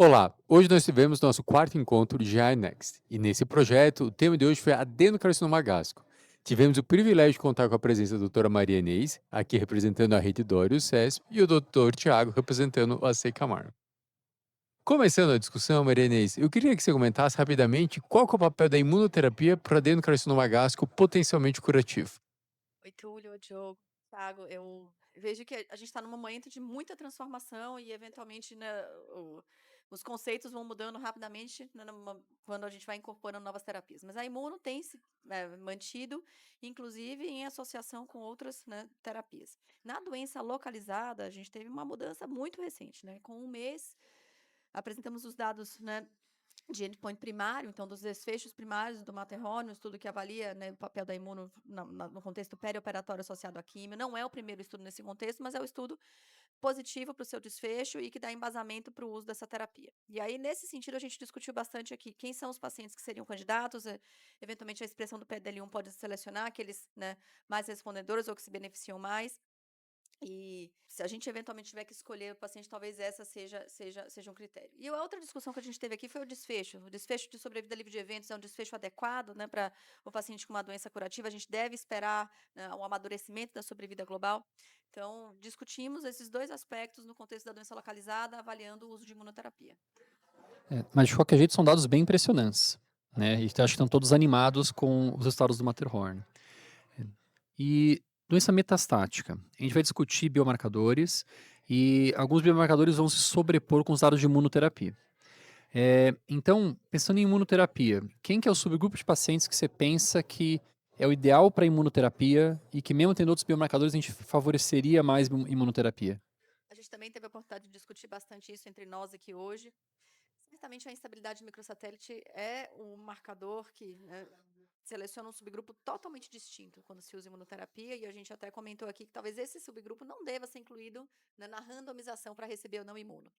Olá, hoje nós tivemos nosso quarto encontro de AI Next, e nesse projeto o tema de hoje foi adenocarcinoma gástrico. Tivemos o privilégio de contar com a presença da doutora Maria Inês, aqui representando a Rede Dório e o CESP, e o doutor Tiago, representando o AC Camargo. Começando a discussão, Maria Inês, eu queria que você comentasse rapidamente qual que é o papel da imunoterapia para o adenocarcinoma gástrico potencialmente curativo. Oi, Túlio, Diogo, Thiago, eu vejo que a gente está num momento de muita transformação e, eventualmente, né, os conceitos vão mudando rapidamente, né, quando a gente vai incorporando novas terapias. Mas a imuno tem se mantido, inclusive, em associação com outras, né, terapias. Na doença localizada, a gente teve uma mudança muito recente, né? Com um mês, apresentamos os dados, né, de endpoint primário, então dos desfechos primários do Matterhorn, um estudo que avalia, né, o papel da imuno no contexto perioperatório associado à quimio. Não é o primeiro estudo nesse contexto, mas é o estudo positivo para o seu desfecho e que dá embasamento para o uso dessa terapia. E aí, nesse sentido, a gente discutiu bastante aqui quem são os pacientes que seriam candidatos, eventualmente a expressão do PDL1 pode selecionar aqueles, né, mais respondedores ou que se beneficiam mais. E se a gente eventualmente tiver que escolher o paciente, talvez essa seja um critério. E a outra discussão que a gente teve aqui foi o desfecho. O desfecho de sobrevida livre de eventos é um desfecho adequado, né, para o paciente com uma doença curativa. A gente deve esperar, né, o amadurecimento da sobrevida global. Então, discutimos esses dois aspectos no contexto da doença localizada, avaliando o uso de imunoterapia. Mas de qualquer jeito são dados bem impressionantes, né? E acho que estão todos animados com os resultados do Matterhorn. E doença metastática. A gente vai discutir biomarcadores e alguns biomarcadores vão se sobrepor com os dados de imunoterapia. Então, pensando em imunoterapia, quem que é o subgrupo de pacientes que você pensa que é o ideal para imunoterapia e que mesmo tendo outros biomarcadores a gente favoreceria mais imunoterapia? A gente também teve a oportunidade de discutir bastante isso entre nós aqui hoje. Certamente a instabilidade microsatélite é um marcador que, né, seleciona um subgrupo totalmente distinto quando se usa imunoterapia, e a gente até comentou aqui que talvez esse subgrupo não deva ser incluído, né, na randomização para receber ou não imuno.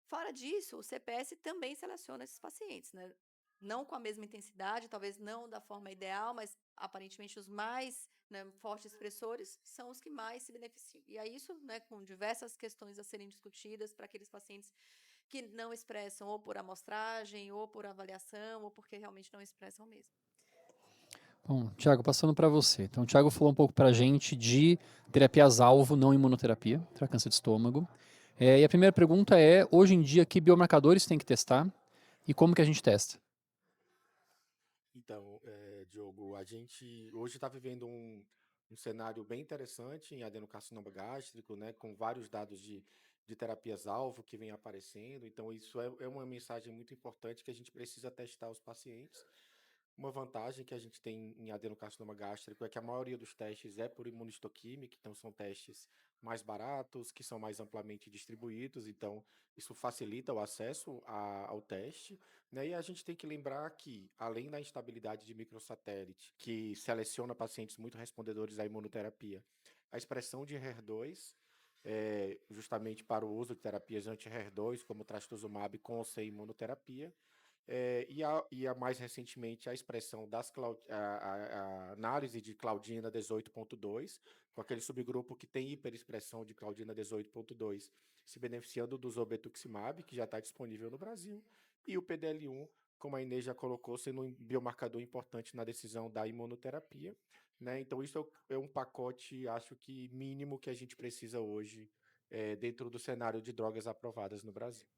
Fora disso, o CPS também seleciona esses pacientes, né? Não com a mesma intensidade, talvez não da forma ideal, mas aparentemente os mais, né, fortes expressores são os que mais se beneficiam. E aí isso, né, com diversas questões a serem discutidas para aqueles pacientes que não expressam ou por amostragem, ou por avaliação, ou porque realmente não expressam mesmo. Bom, Thiago, passando para você. Então, o Thiago falou um pouco para a gente de terapias-alvo, não imunoterapia, para câncer de estômago. E a primeira pergunta é, hoje em dia, que biomarcadores tem que testar e como que a gente testa? Então, Diogo, a gente hoje está vivendo um cenário bem interessante em adenocarcinoma gástrico, né, com vários dados de terapias-alvo que vem aparecendo. Então, isso é uma mensagem muito importante que a gente precisa testar os pacientes. Uma vantagem que a gente tem em adenocarcinoma gástrico é que a maioria dos testes é por imunistoquímica, então são testes mais baratos, que são mais amplamente distribuídos, então isso facilita o acesso ao teste, né? E a gente tem que lembrar que, além da instabilidade de microsatélite, que seleciona pacientes muito respondedores à imunoterapia, a expressão de HER2 justamente para o uso de terapias anti-HER2, como trastuzumab com ou sem imunoterapia, mais recentemente a expressão a análise de Claudina 18.2, com aquele subgrupo que tem hiperexpressão de Claudina 18.2, se beneficiando do zobetuximab, que já está disponível no Brasil, e o PDL1, como a Inês já colocou, sendo um biomarcador importante na decisão da imunoterapia, né? Então isso é um pacote, acho que mínimo que a gente precisa hoje, dentro do cenário de drogas aprovadas no Brasil.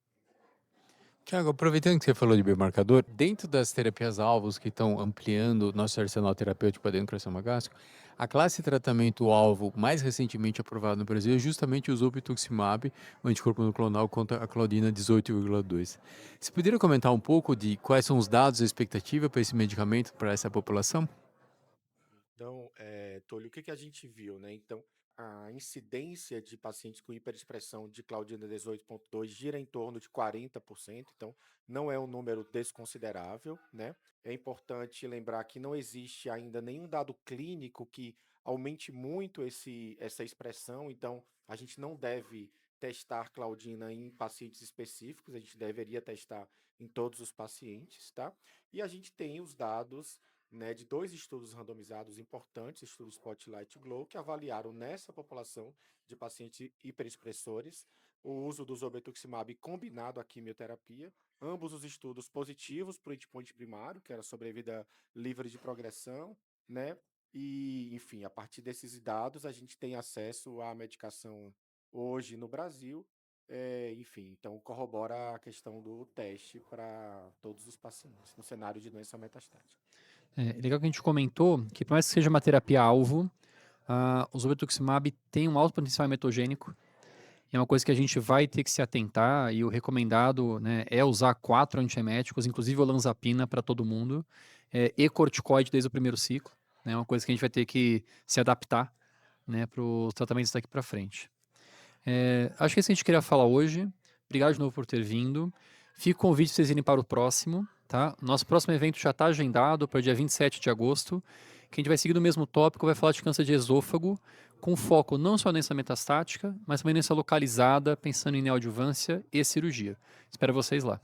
Tiago, aproveitando que você falou de biomarcador, dentro das terapias-alvos que estão ampliando o nosso arsenal terapêutico para dentro do carcinoma gástrico, a classe de tratamento-alvo mais recentemente aprovado no Brasil é justamente o zolbetuximab, o anticorpo monoclonal contra a claudina 18,2. Você poderia comentar um pouco de quais são os dados e a expectativa para esse medicamento para essa população? Então, Túlio, o que que a gente viu, né? Então, a incidência de pacientes com hiperexpressão de Claudina 18.2 gira em torno de 40%, então não é um número desconsiderável, né? É importante lembrar que não existe ainda nenhum dado clínico que aumente muito essa expressão, então a gente não deve testar Claudina em pacientes específicos, a gente deveria testar em todos os pacientes, tá? E a gente tem os dados, né, de dois estudos randomizados importantes, estudos Spotlight e Glow, que avaliaram nessa população de pacientes hiperexpressores o uso do zolbetuximab combinado à quimioterapia. Ambos os estudos positivos para o endpoint primário, que era sobrevida livre de progressão, né? E, enfim, a partir desses dados, a gente tem acesso à medicação hoje no Brasil. Enfim, então corrobora a questão do teste para todos os pacientes no cenário de doença metastática. É legal que a gente comentou que, por mais que seja uma terapia-alvo, o zolbetuximab tem um alto potencial emetogênico. É uma coisa que a gente vai ter que se atentar, e o recomendado, né, é usar 4 antieméticos, inclusive olanzapina para todo mundo, e corticoide desde o primeiro ciclo. É, né, uma coisa que a gente vai ter que se adaptar, né, para os tratamentos daqui para frente. Acho que é isso que a gente queria falar hoje. Obrigado de novo por ter vindo. Fica o convite para vocês irem para o próximo, tá? Nosso próximo evento já está agendado para o dia 27 de agosto, que a gente vai seguir no mesmo tópico, vai falar de câncer de esôfago, com foco não só nessa metastática, mas também nessa localizada, pensando em neoadjuvância e cirurgia. Espero vocês lá.